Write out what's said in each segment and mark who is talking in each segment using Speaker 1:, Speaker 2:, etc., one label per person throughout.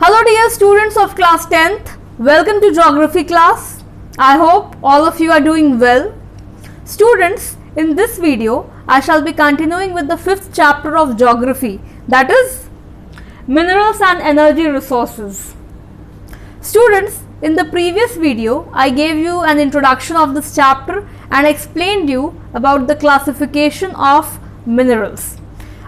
Speaker 1: Hello dear students of class 10th, welcome to geography class. I hope all of you are doing well. Students, in this video I shall be continuing with the 5th chapter of geography, that is minerals and energy resources. Students, in the previous video I gave you an introduction of this chapter and explained you about the classification of minerals.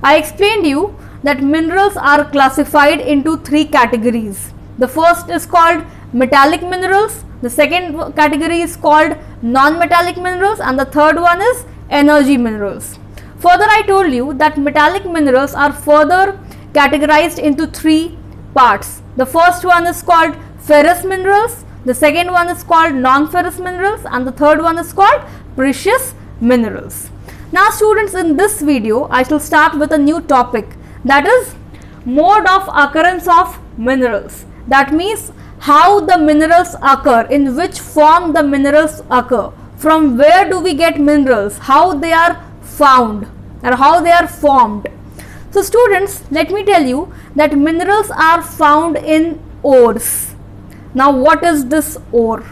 Speaker 1: I explained you that minerals are classified into 3 categories. The first is called metallic minerals, the second category is called non-metallic minerals, and the third one is energy minerals. Further, I told you that metallic minerals are further categorized into 3 parts. The first one is called ferrous minerals, the second one is called non-ferrous minerals, and the third one is called precious minerals. Now students, in this video I shall start with a new topic, that is mode of occurrence of minerals. That means how the minerals occur, in which form the minerals occur, from where do we get minerals, how they are found or how they are formed. So students, let me tell you that minerals are found in ores. Now what is this ore?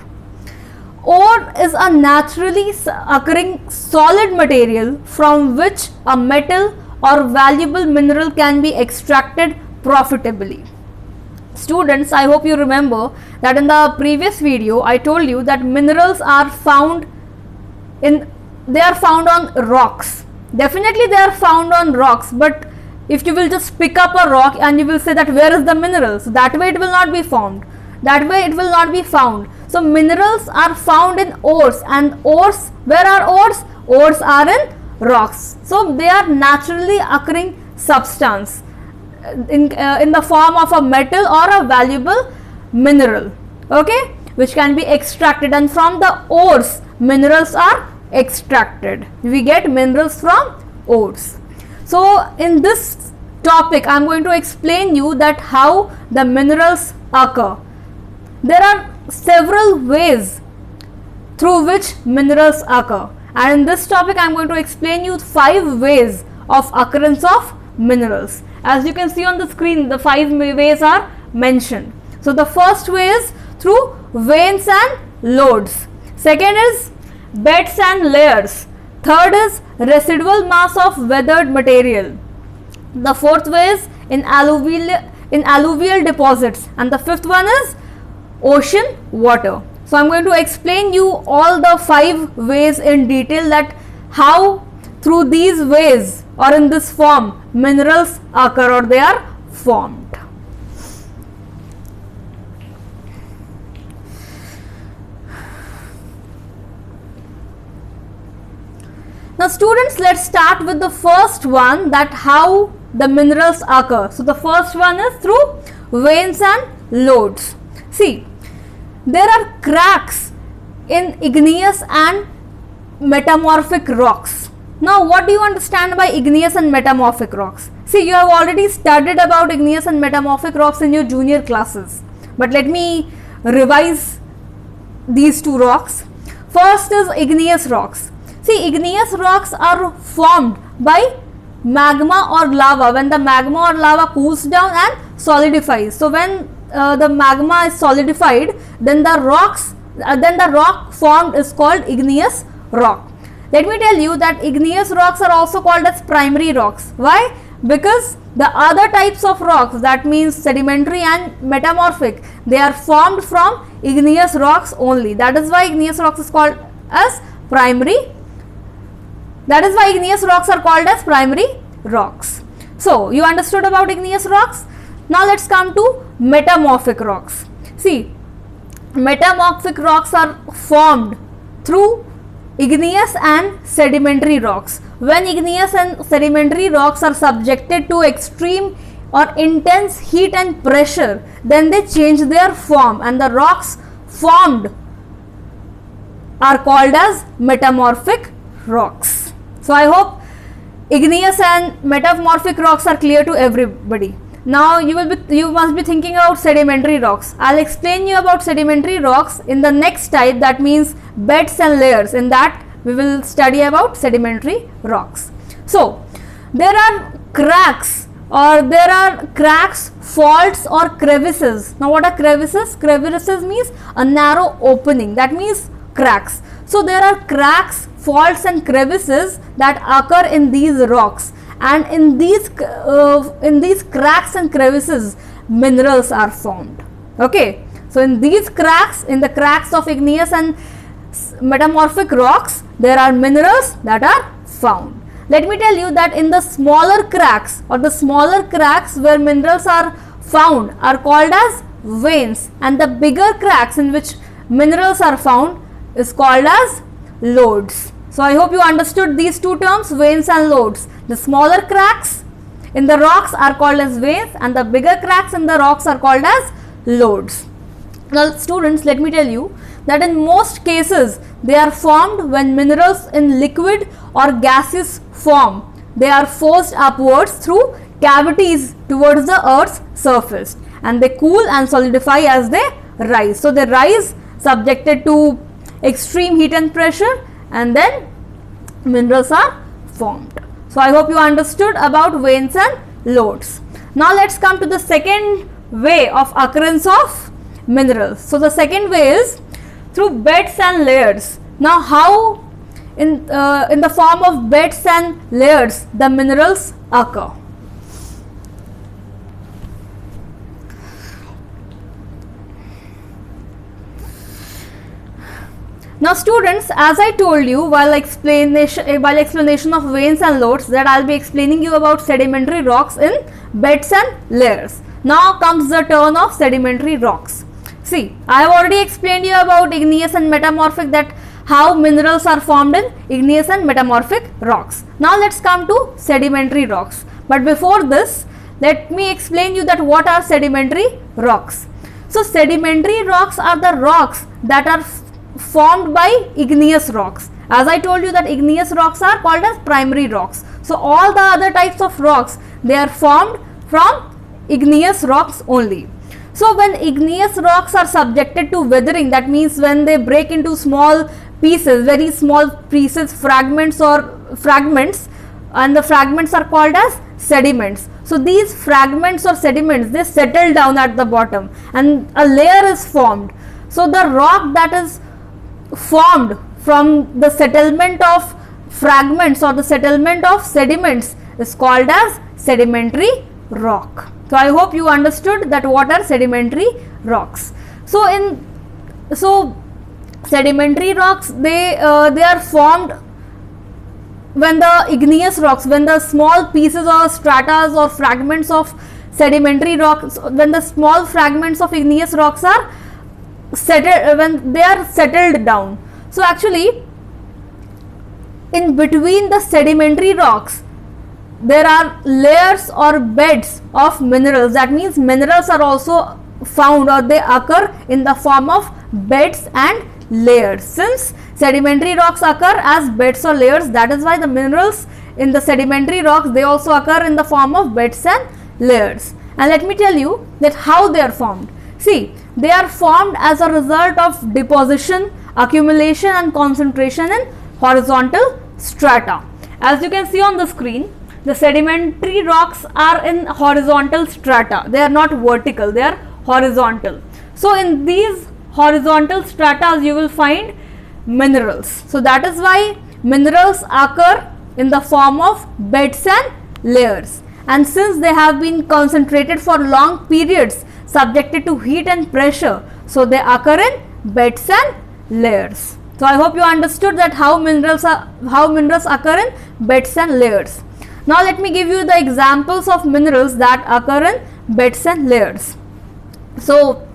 Speaker 1: Ore is a naturally occurring solid material from which a metal or valuable mineral can be extracted profitably. Students, I hope you remember that in the previous video I told you that minerals are found on rocks. Definitely they are found on rocks, but if you will just pick up a rock and you will say that where is the mineral, so that way it will not be found. That way it will not be found. So minerals are found in ores, and ores, where are ores? Ores are in rocks. So they are naturally occurring substance in the form of a metal or a valuable mineral, okay, which can be extracted, and from the ores minerals are extracted. We get minerals from ores. So in this topic I am going to explain you that how the minerals occur. There are several ways through which minerals occur, and in this topic I am going to explain you 5 ways of occurrence of minerals. As you can see on the screen, the 5 ways are mentioned. So the first way is through veins and lodes. Second is beds and layers. Third is residual mass of weathered material. The fourth way is in alluvial deposits, and the fifth one is ocean water. So I am going to explain you all the 5 ways in detail, that how through these ways or in this form minerals occur or they are formed. Now students, let's start with the first one, that how the minerals occur. So the first one is through veins and lodes. See, there are cracks in igneous and metamorphic rocks. Now what do you understand by igneous and metamorphic rocks? See, you have already studied about igneous and metamorphic rocks in your junior classes, but let me revise these 2 rocks. First is igneous rocks. See, igneous rocks are formed by magma or lava, when the magma or lava cools down and solidifies. So when the magma is solidified, then the rock formed is called igneous rock. Let me tell you that igneous rocks are also called as primary rocks. Why? Because the other types of rocks, that means sedimentary and metamorphic, they are formed from igneous rocks only. That is why igneous rocks is called as primary. That is why igneous rocks are called as primary rocks. So you understood about igneous rocks. Now let's come to metamorphic rocks. See, metamorphic rocks are formed through igneous and sedimentary rocks. When igneous and sedimentary rocks are subjected to extreme or intense heat and pressure, then they change their form, and the rocks formed are called as metamorphic rocks. So I hope igneous and metamorphic rocks are clear to everybody. Now you must be thinking about sedimentary rocks. I'll explain you about sedimentary rocks in the next type, that means beds and layers. In that we will study about sedimentary rocks. So there are cracks or there are cracks, faults or crevices. Now what are crevices? Crevices means a narrow opening, that means cracks. So there are cracks, faults and crevices that occur in these rocks, and in these cracks and crevices minerals are formed. Okay, so in these cracks, in the cracks of igneous and metamorphic rocks, there are minerals that are found. Let me tell you that in the smaller cracks, or the smaller cracks where minerals are found, are called as veins, and the bigger cracks in which minerals are found is called as lodes. So I hope you understood these two terms, veins and lodes. The smaller cracks in the rocks are called as veins, and the bigger cracks in the rocks are called as lodes. Now students, let me tell you that in most cases they are formed when minerals in liquid or gaseous form, they are forced upwards through cavities towards the earth's surface, and they cool and solidify as they rise. So they rise subjected to extreme heat and pressure, and then minerals are formed. So I hope you understood about veins and lodes. Now let's come to the second way of occurrence of minerals. So the second way is through beds and layers. Now how in the form of beds and layers the minerals occur? Now students, as I told you while explanation of veins and lodes, that I will be explaining you about sedimentary rocks in beds and layers. Now comes the turn of sedimentary rocks. See, I have already explained you about igneous and metamorphic, that how minerals are formed in igneous and metamorphic rocks. Now let's come to sedimentary rocks. But before this, let me explain you that what are sedimentary rocks. So sedimentary rocks are the rocks that are formed by igneous rocks. As I told you that igneous rocks are called as primary rocks. So all the other types of rocks, they are formed from igneous rocks only. So when igneous rocks are subjected to weathering, that means when they break into small pieces, very small pieces, fragments, and the fragments are called as sediments. So these fragments or sediments, they settle down at the bottom and a layer is formed. So the rock that is formed from the settlement of fragments or the settlement of sediments is called as sedimentary rock. So I hope you understood that what are sedimentary rocks. So sedimentary rocks, they are formed when the igneous rocks, when the small pieces or stratas or fragments of sedimentary rocks, when the small fragments of igneous rocks are settled, when they are settled down. So actually in between the sedimentary rocks there are layers or beds of minerals. That means minerals are also found, or they occur in the form of beds and layers. Since sedimentary rocks occur as beds or layers, that is why the minerals in the sedimentary rocks, they also occur in the form of beds and layers. And let me tell you that how they are formed. See, they are formed as a result of deposition, accumulation and concentration in horizontal strata. As you can see on the screen, the sedimentary rocks are in horizontal strata. They are not vertical, they are horizontal. So in these horizontal strata you will find minerals. So that is why minerals occur in the form of beds and layers. And since they have been concentrated for long periods, subjected to heat and pressure, so they occur in beds and layers. So I hope you understood that how minerals occur in beds and layers. Now let me give you the examples of minerals that occur in beds and layers. So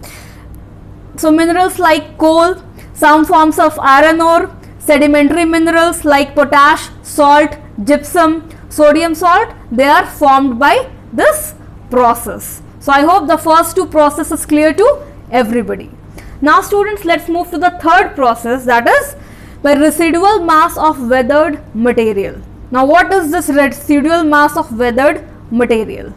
Speaker 1: minerals like coal, some forms of iron ore, sedimentary minerals like potash, salt, gypsum, sodium salt, they are formed by this process. So I hope the first two processes clear to everybody. Now students, let's move to the third process, that is the residual mass of weathered material. Now what is this residual mass of weathered material?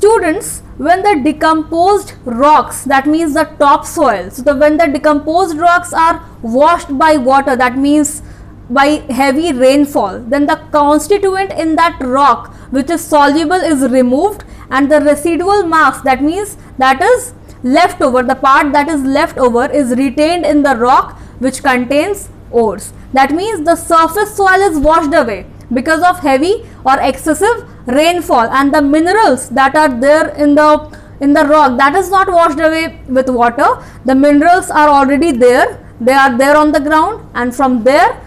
Speaker 1: students, when the decomposed rocks, that means the topsoil, so when the decomposed rocks are washed by water, that means by heavy rainfall, then the constituent in that rock which is soluble is removed, and the residual mass, that means that is left over, the part that is left over is retained in the rock which contains ores. That means the surface soil is washed away because of heavy or excessive rainfall, and the minerals that are there in the rock, that is not washed away with water. The minerals are already there, they are there on the ground, and from there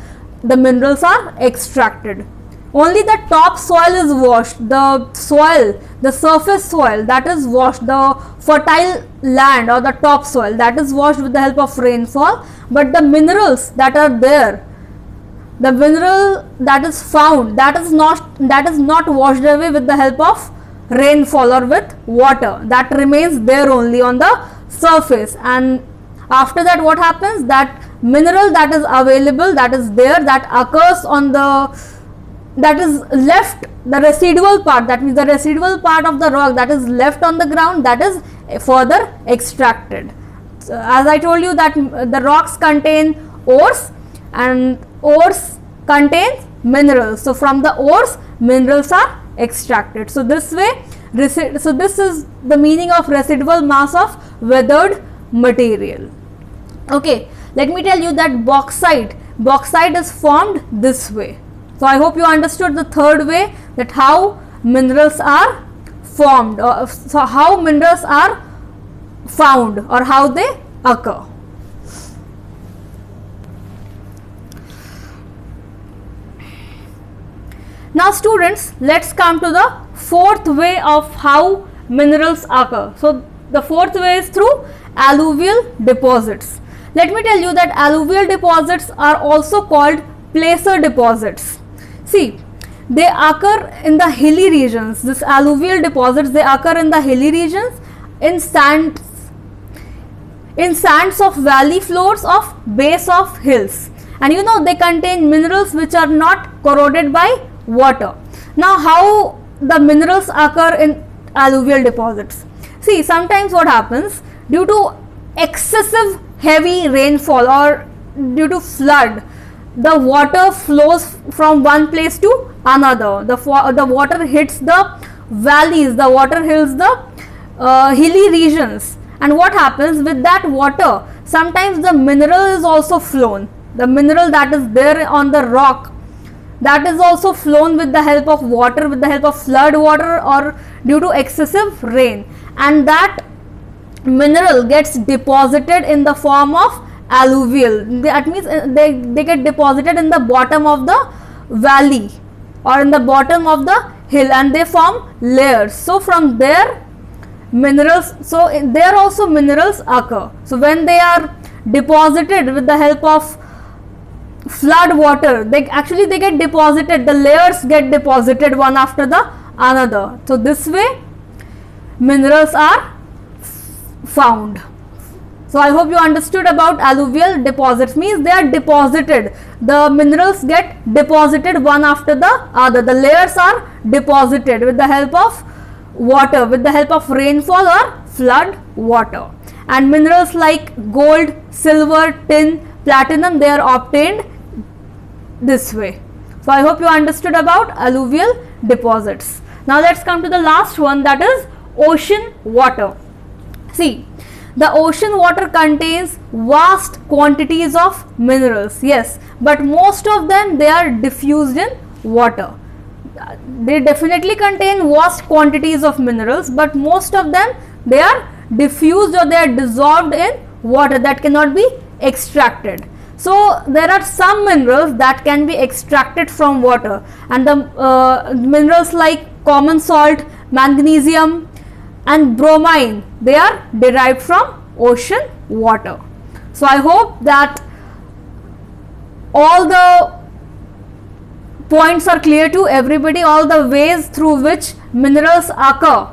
Speaker 1: the minerals are extracted. Only the top soil is washed, the soil, the surface soil, that is washed, the fertile land or the top soil, that is washed with the help of rainfall, but the minerals that are there, the mineral that is found, that is not washed away with the help of rainfall or with water, that remains there only on the surface. And after that, what happens, that mineral that is available, that is there, that occurs on the, that is left, the residual part, that means the residual part of the rock that is left on the ground, that is further extracted. So, as I told you that the rocks contain ores and ores contains minerals, so from the ores minerals are extracted. So this way, so this is the meaning of residual mass of weathered material. Okay, let me tell you that bauxite is formed this way. So I hope you understood the third way, that how minerals are formed, or so how minerals are found or how they occur. Now students, let's come to the fourth way of how minerals occur. So the fourth way is through alluvial deposits. Let me tell you that alluvial deposits are also called placer deposits. See, they occur in the hilly regions. This alluvial deposits, they occur in the hilly regions, in sands of valley floors of base of hills, and you know they contain minerals which are not corroded by water. Now how the minerals occur in alluvial deposits? See, sometimes what happens, due to excessive heavy rainfall or due to flood, the water flows from one place to another. The water hits the valleys, the water hits the hilly regions, and what happens with that water, sometimes the mineral is also flown, the mineral that is there on the rock, that is also flown with the help of water, with the help of flood water or due to excessive rain, and that mineral gets deposited in the form of alluvial. That means they get deposited in the bottom of the valley or in the bottom of the hill, and they form layers. So from there minerals, so there also minerals occur. So when they are deposited with the help of flood water, they get deposited, the layers get deposited one after the another. So this way minerals are found. So I hope you understood about alluvial deposits. Means they are deposited, the minerals get deposited one after the other, the layers are deposited with the help of water, with the help of rainfall or flood water. And minerals like gold, silver, tin, platinum, they are obtained this way. So I hope you understood about alluvial deposits. Now let's come to the last one, that is ocean water. See, the ocean water contains vast quantities of minerals, yes, but most of them they are diffused in water. They definitely contain vast quantities of minerals, but most of them they are diffused or they are dissolved in water, that cannot be extracted. So there are some minerals that can be extracted from water, and the minerals like common salt, magnesium and bromine, they are derived from ocean water. So I hope that all the points are clear to everybody, all the ways through which minerals occur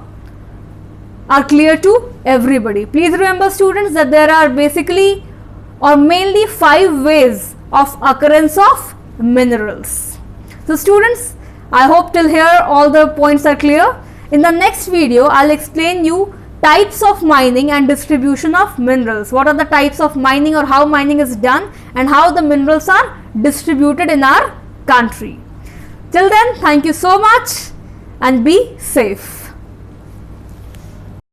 Speaker 1: are clear to everybody. Please remember students that there are basically or mainly 5 ways of occurrence of minerals. So students, I hope till here all the points are clear. In the next video, I'll explain you types of mining and distribution of minerals. What are the types of mining or how mining is done and how the minerals are distributed in our country. Till then, thank you so much and be safe.